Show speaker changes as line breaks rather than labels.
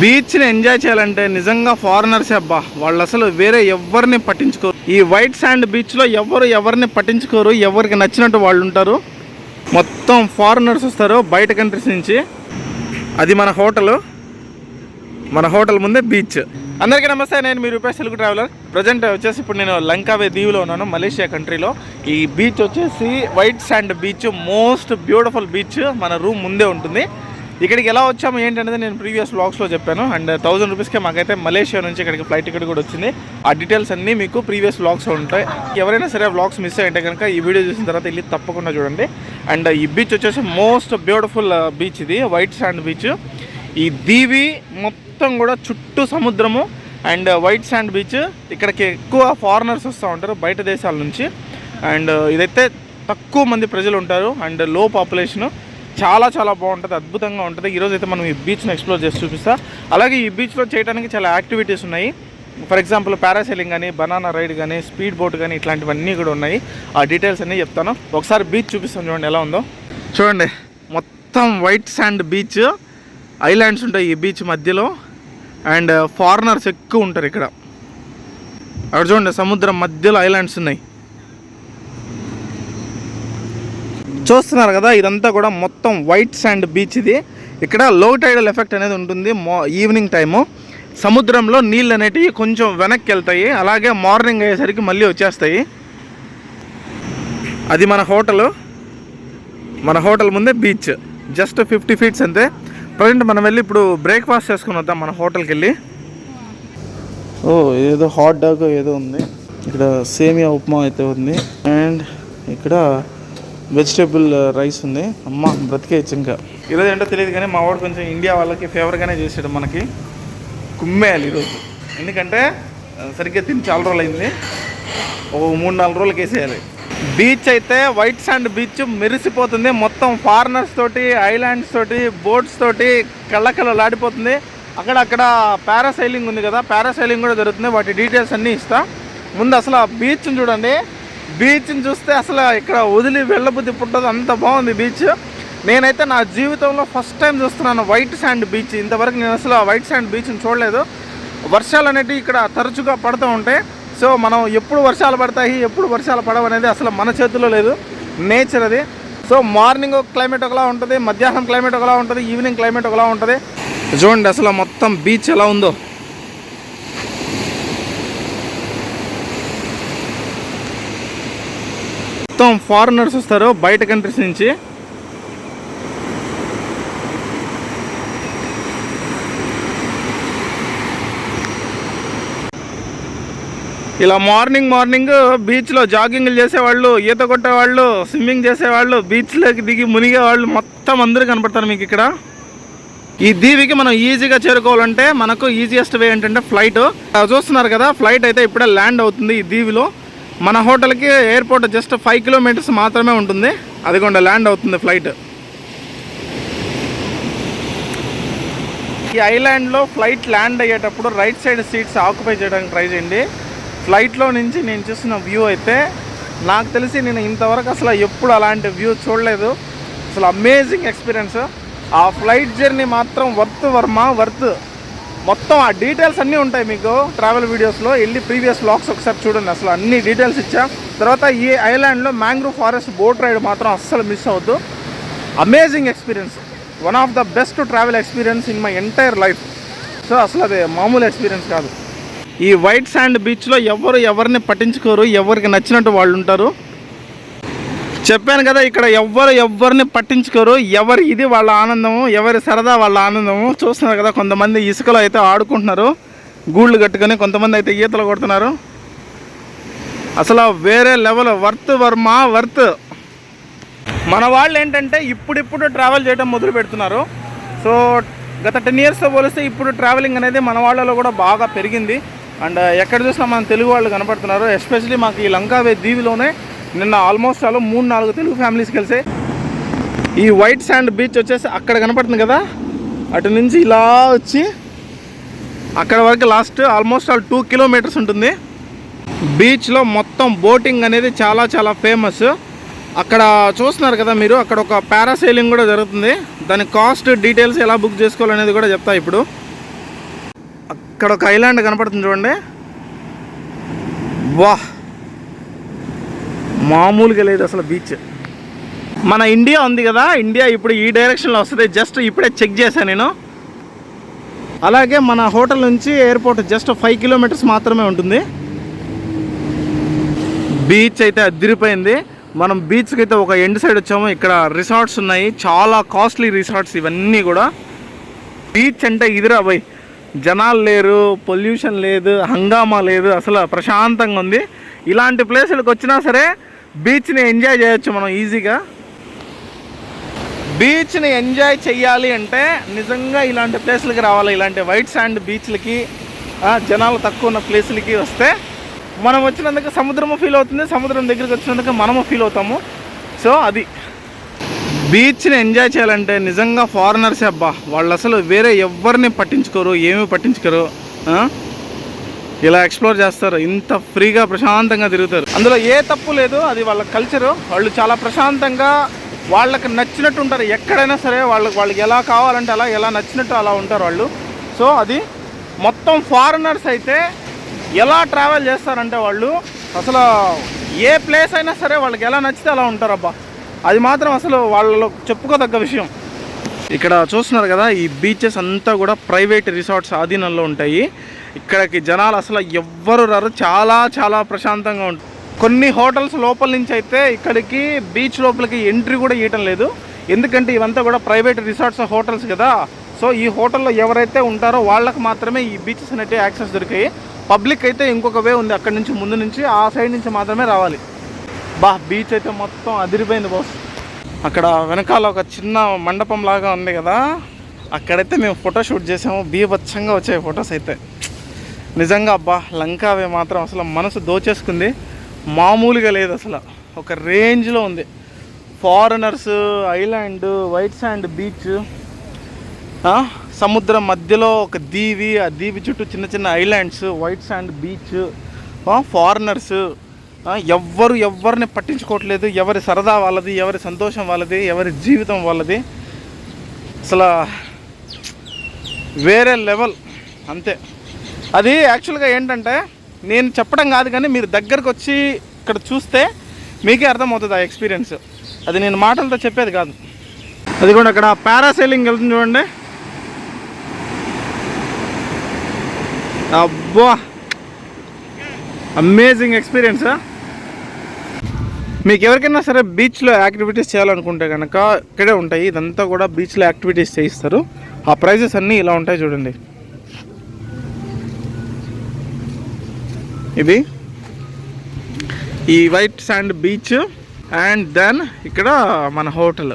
బీచ్ని enjoy చేయాలంటే నిజంగా foreigners అబ్బా, వాళ్ళు అసలు వేరే ఎవరిని పట్టించుకోరు. ఈ వైట్ శాండ్ బీచ్లో ఎవరిని పట్టించుకోరు, ఎవరికి నచ్చినట్టు వాళ్ళు ఉంటారు. మొత్తం ఫారినర్స్ వస్తారు బయట కంట్రీస్ నుంచి. అది మన హోటల్ ముందే బీచ్. అందరికీ నమస్తే, నేను మీ రూపేష్ తెలుగు ట్రావెలర్. ప్రజెంట్ వచ్చేసి ఇప్పుడు నేను లంకావే దీవిలో ఉన్నాను, మలేషియా కంట్రీలో. ఈ బీచ్ వచ్చేసి white sand beach, most beautiful beach. మన రూమ్ ముందే ఉంటుంది. ఇక్కడికి ఎలా వచ్చాము ఏంటనేది నేను ప్రీవియస్ వ్లాగ్స్లో చెప్పాను. అండ్ 1000 రూపీస్కే మాకైతే మలేషియా నుంచి ఇక్కడికి ఫ్లైట్ టికెట్ కూడా వచ్చింది. ఆ డీటెయిల్స్ అన్నీ మీకు ప్రీవియస్ వ్లాగ్స్లో ఉంటాయి. ఎవరైనా సరే వ్లాగ్స్ మిస్ అయ్యింటే కనుక ఈ వీడియో చూసిన తర్వాత వెళ్ళి తప్పకుండా చూడండి. అండ్ ఈ బీచ్ వచ్చేసి మోస్ట్ బ్యూటిఫుల్ బీచ్, ఇది వైట్ శాండ్ బీచ్. ఈ దీవి మొత్తం కూడా చుట్టూ సముద్రము అండ్ వైట్ శాండ్ బీచ్. ఇక్కడికి ఎక్కువ ఫారినర్స్ వస్తూ ఉంటారు బయట దేశాల నుంచి. అండ్ ఇదైతే తక్కువ మంది ప్రజలు ఉంటారు అండ్ లో పాపులేషను. చాలా బాగుంటుంది, అద్భుతంగా ఉంటుంది. ఈరోజు అయితే మనం ఈ బీచ్ని ఎక్స్ప్లోర్ చేసి చూపిస్తా. అలాగే ఈ బీచ్లో చేయడానికి చాలా యాక్టివిటీస్ ఉన్నాయి. ఫర్ ఎగ్జాంపుల్ పారాసైలింగ్ కానీ, బనానా రైడ్ కానీ, స్పీడ్ బోట్ కానీ, ఇట్లాంటివన్నీ కూడా ఉన్నాయి. ఆ డీటెయిల్స్ అన్నీ చెప్తాను. ఒకసారి బీచ్ చూపిస్తాను, చూడండి ఎలా ఉందో. చూడండి, మొత్తం వైట్ శాండ్ బీచ్, ఐలాండ్స్ ఉంటాయి ఈ బీచ్ మధ్యలో. అండ్ ఫారినర్స్ ఎక్కువ ఉంటారు ఇక్కడ. అక్కడ చూడండి, సముద్రం మధ్యలో ఐలాండ్స్ ఉన్నాయి. చూస్తున్నారు కదా, ఇదంతా కూడా మొత్తం వైట్ శాండ్ బీచ్. ఇది ఇక్కడ లో టైడల్ ఎఫెక్ట్ అనేది ఉంటుంది. ఈవినింగ్ టైము సముద్రంలో నీళ్ళు అనేటివి కొంచెం వెనక్కి వెళ్తాయి, అలాగే మార్నింగ్ అయ్యేసరికి మళ్ళీ వచ్చేస్తాయి. అది మన హోటల్ ముందే బీచ్, జస్ట్ 50 ఫీట్స్ అంతే. ప్రజెంట్ మనం వెళ్ళి ఇప్పుడు బ్రేక్ఫాస్ట్ చేసుకుని వద్దాం మన హోటల్కి వెళ్ళి. ఏదో హాట్ డాగ్ ఏదో ఉంది ఇక్కడ, సేమియా ఉప్మా అయితే ఉంది. అండ్ ఇక్కడ వెజిటేబుల్ రైస్ ఉంది. అమ్మ బ్రతికేయచ్చు. ఇంకా ఈరోజు ఏంటో తెలియదు కానీ మా వాడు కొంచెం ఇండియా వాళ్ళకి ఫేవర్గానే చేసాడు. మనకి కుమ్మేయాలి ఈరోజు, ఎందుకంటే సరిగ్గా తిని చాలా రోజులు అయింది. 3-4 రోజులకి వేసేయాలి. బీచ్ అయితే వైట్ శాండ్ బీచ్ మెరిసిపోతుంది. మొత్తం ఫారినర్స్ తోటి, ఐలాండ్స్ తోటి, బోట్స్ తోటి కళ్ళలాడిపోతుంది. అక్కడ పారాసైలింగ్ ఉంది కదా, పారాసైలింగ్ కూడా జరుగుతుంది. వాటి డీటెయిల్స్ అన్నీ ఇస్తా. ముందు అసలు ఆ బీచ్ని చూడండి. బీచ్ని చూస్తే అసలు ఇక్కడ వదిలి వెళ్ళబుద్ధి పుట్టదు, అంత బాగుంది బీచ్. నేనైతే నా జీవితంలో ఫస్ట్ టైం చూస్తున్నాను వైట్ శాండ్ బీచ్. ఇంతవరకు నేను అసలు వైట్ శాండ్ బీచ్ని చూడలేదు. వర్షాలు అనేటివి ఇక్కడ తరచుగా పడుతూ ఉంటాయి. సో మనం ఎప్పుడు వర్షాలు పడతాయి, ఎప్పుడు వర్షాలు పడవు అనేది అసలు మన చేతుల్లో లేదు, నేచర్ అది. సో మార్నింగ్ క్లైమేట్ ఒకలా ఉంటుంది, మధ్యాహ్నం క్లైమేట్ ఒకలా ఉంటుంది, ఈవినింగ్ క్లైమేట్ ఒకలా ఉంటుంది. చూడండి అసలు మొత్తం బీచ్ ఎలా ఉందో. మొత్తం ఫారినర్స్ వస్తారు బయట కంట్రీస్ నుంచి. ఇలా మార్నింగ్ బీచ్లో జాగింగ్లు చేసేవాళ్ళు, ఈత కొట్టేవాళ్ళు, స్విమ్మింగ్ చేసేవాళ్ళు, బీచ్లోకి దిగి మునిగేవాళ్ళు మొత్తం అందరూ కనపడతారు మీకు ఇక్కడ. ఈ దీవికి మనం ఈజీగా చేరుకోవాలంటే మనకు ఈజియెస్ట్ వే ఏంటంటే ఫ్లైట్. చూస్తున్నారు కదా, ఫ్లైట్ అయితే ఇప్పుడే ల్యాండ్ అవుతుంది ఈ దీవిలో. మన హోటల్కి ఎయిర్పోర్ట్ జస్ట్ 5 కిలోమీటర్స్ మాత్రమే ఉంటుంది. అదిగోండి ల్యాండ్ అవుతుంది ఫ్లైట్. ఈ ఐలాండ్లో ఫ్లైట్ ల్యాండ్ అయ్యేటప్పుడు రైట్ సైడ్ సీట్స్ ఆక్యుపై చేయడానికి ట్రై చేయండి. ఫ్లైట్లో నుంచి నేను చూసిన వ్యూ అయితే నాకు తెలిసి నేను ఇంతవరకు అసలు ఎప్పుడు అలాంటి వ్యూ చూడలేదు. అసలు అమేజింగ్ ఎక్స్పీరియన్స్. ఆ ఫ్లైట్ జర్నీ మాత్రం వర్త్. మొత్తం ఆ డీటెయిల్స్ అన్నీ ఉంటాయి మీకు ట్రావెల్ వీడియోస్లో. వెళ్ళి ప్రీవియస్ వ్లాగ్స్ ఒకసారి చూడండి, అసలు అన్ని డీటెయిల్స్ ఇచ్చా. తర్వాత ఈ ఐలాండ్లో మ్యాంగ్రూవ్ ఫారెస్ట్ బోట్ రైడ్ మాత్రం అస్సలు మిస్ అవ్వద్దు. Amazing experience, one of the best travel experience in my entire life. So అసలు అది మామూలు ఎక్స్పీరియన్స్ కాదు. ఈ వైట్ శాండ్ బీచ్లో ఎవరిని పట్టించుకోరు, ఎవరికి నచ్చినట్టు వాళ్ళు ఉంటారు. చెప్పాను కదా, ఇక్కడ ఎవరిని పట్టించుకోరు. ఇది వాళ్ళ ఆనందము, ఎవరి సరదా వాళ్ళ ఆనందము. చూస్తున్నారు కదా, కొంతమంది ఇసుకలో అయితే ఆడుకుంటున్నారు గూళ్ళు కట్టుకొని, కొంతమంది అయితే ఈతలు కొడుతున్నారు. అసలు వేరే లెవెల్, వర్త్. మన వాళ్ళు ఏంటంటే ఇప్పుడు ట్రావెల్ చేయడం మొదలు పెడుతున్నారు. సో గత 10 ఇయర్స్తో పోలిస్తే ఇప్పుడు ట్రావెలింగ్ అనేది మన వాళ్ళలో కూడా బాగా పెరిగింది. అండ్ ఎక్కడ చూసినా మన తెలుగు వాళ్ళు కనపడుతున్నారు. ఎస్పెషలీ మాకు ఈ లంకావే దీవిలోనే నిన్న ఆల్మోస్ట్ 3-4 తెలుగు ఫ్యామిలీస్ కలిసి. ఈ వైట్ శాండ్ బీచ్ వచ్చేసి అక్కడ కనపడుతుంది కదా, అటు నుంచి ఇలా వచ్చి అక్కడ వరకు లాస్ట్ ఆల్మోస్ట్ 2 కిలోమీటర్స్ ఉంటుంది. బీచ్లో మొత్తం బోటింగ్ అనేది చాలా ఫేమస్. అక్కడ చూస్తున్నారు కదా మీరు, అక్కడ ఒక పారాసైలింగ్ కూడా జరుగుతుంది. దాని కాస్ట్ డీటెయిల్స్ ఎలా బుక్ చేసుకోవాలనేది కూడా చెప్తా ఇప్పుడు. ఇక్కడ ఒక ఐలాండ్ కనపడుతుంది చూడండి. వా, మామూలుగా లేదు అసలు బీచ్. మన ఇండియా ఉంది కదా, ఇండియా ఇప్పుడు ఈ డైరెక్షన్లో వస్తుంది. జస్ట్ ఇప్పుడే చెక్ చేశాను నేను. అలాగే మన హోటల్ నుంచి ఎయిర్పోర్ట్ జస్ట్ 5 కిలోమీటర్స్ మాత్రమే ఉంటుంది. బీచ్ అయితే అదిరిపోయింది. మనం బీచ్కి అయితే ఒక ఎండ్ సైడ్ వచ్చాము. ఇక్కడ రిసార్ట్స్ ఉన్నాయి, చాలా కాస్ట్లీ రిసార్ట్స్ ఇవన్నీ కూడా. బీచ్ అంటే ఇదిరా పోయి, జనాలు లేరు, పొల్యూషన్ లేదు, హంగామా లేదు, అసలు ప్రశాంతంగా ఉంది. ఇలాంటి ప్లేసులకు వచ్చినా సరే బీచ్ని ఎంజాయ్ చేయొచ్చు మనం ఈజీగా. బీచ్ని ఎంజాయ్ చెయ్యాలి అంటే నిజంగా ఇలాంటి ప్లేస్లకి రావాలి. ఇలాంటి వైట్ శాండ్ బీచ్లకి, జనాలు తక్కువ ఉన్న ప్లేస్లకి వస్తే మనం వచ్చినందుకు సముద్రము ఫీల్ అవుతుంది, సముద్రం దగ్గరికి వచ్చినందుకు మనము ఫీల్ అవుతాము. సో అది బీచ్ని ఎంజాయ్ చేయాలంటే నిజంగా ఫారినర్సే అబ్బా. వాళ్ళు అసలు వేరే ఎవరిని పట్టించుకోరు, ఏమీ పట్టించుకోరు. ఇలా ఎక్స్ప్లోర్ చేస్తారు, ఇంత ఫ్రీగా ప్రశాంతంగా తిరుగుతారు. అందులో ఏ తప్పు లేదు, అది వాళ్ళ కల్చరు. వాళ్ళు చాలా ప్రశాంతంగా వాళ్ళకి నచ్చినట్టు ఉంటారు. ఎక్కడైనా సరే వాళ్ళకి ఎలా కావాలంటే అలా, ఎలా నచ్చినట్టు అలా ఉంటారు వాళ్ళు. సో అది మొత్తం ఫారినర్స్ అయితే ఎలా ట్రావెల్ చేస్తారంటే వాళ్ళు అసలు ఏ ప్లేస్ అయినా సరే వాళ్ళకి ఎలా నచ్చితే అలా ఉంటారబ్బా. అది మాత్రం అసలు వాళ్ళలో చెప్పుకోదగ్గ విషయం. ఇక్కడ చూస్తున్నారు కదా, ఈ బీచెస్ అంతా కూడా ప్రైవేట్ రిసార్ట్స్ ఆధీనంలో ఉంటాయి. ఇక్కడికి జనాలు అసలు ఎవ్వరు రారు, చాలా చాలా ప్రశాంతంగా ఉంటుంది. కొన్ని హోటల్స్ లోపల నుంచి అయితే ఇక్కడికి బీచ్ లోపలికి ఎంట్రీ కూడా ఇవ్వటం లేదు. ఎందుకంటే ఇవంతా కూడా ప్రైవేట్ రిసార్ట్స్ హోటల్స్ కదా. సో ఈ హోటల్లో ఎవరైతే ఉంటారో వాళ్ళకి మాత్రమే ఈ బీచెస్ అనేవి యాక్సెస్ దొరికాయి. పబ్లిక్ అయితే ఇంకొక వే ఉంది, అక్కడి నుంచి ముందు నుంచి ఆ సైడ్ నుంచి మాత్రమే రావాలి. బీచ్ అయితే మొత్తం అదిరిపోయింది బాస్. అక్కడ వెనకాల ఒక చిన్న మండపం లాగా ఉంది కదా, అక్కడైతే మేము ఫోటోషూట్ చేసాము. బీభత్సంగా వచ్చాయి ఫొటోస్ అయితే. నిజంగా లంకావే మాత్రం అసలు మనసు దోచేసుకుంది. మామూలుగా లేదు, అసలు ఒక రేంజ్లో ఉంది. Foreigners, island, white sand beach, సముద్రం మధ్యలో ఒక దీవి, ఆ దీవి చుట్టూ చిన్న చిన్న islands, white sand beach, foreigners ఎవరిని పట్టించుకోవట్లేదు. ఎవరి సరదా వాళ్ళది, ఎవరి సంతోషం వాళ్ళది, ఎవరి జీవితం వాళ్ళది. అసలు వేరే లెవెల్ అంతే. అది యాక్చువల్గా ఏంటంటే నేను చెప్పడం కాదు, కానీ మీరు దగ్గరకు వచ్చి ఇక్కడ చూస్తే మీకే అర్థమవుతుంది ఆ ఎక్స్పీరియన్స్. అది నేను మాటలతో చెప్పేది కాదు. అది కూడా అక్కడ పారాసైలింగ్ వెళ్తుంది చూడండి. అబ్బా, అమేజింగ్ ఎక్స్పీరియన్స్. మీకు ఎవరికైనా సరే బీచ్లో యాక్టివిటీస్ చేయాలనుకుంటే కనుక ఇక్కడే ఉంటాయి. ఇదంతా కూడా బీచ్లో యాక్టివిటీస్ చేయిస్తారు. ఆ ప్రైజెస్ అన్నీ ఇలా ఉంటాయి చూడండి. ఇది ఈ white sand beach, and then ఇక్కడ మన హోటల్.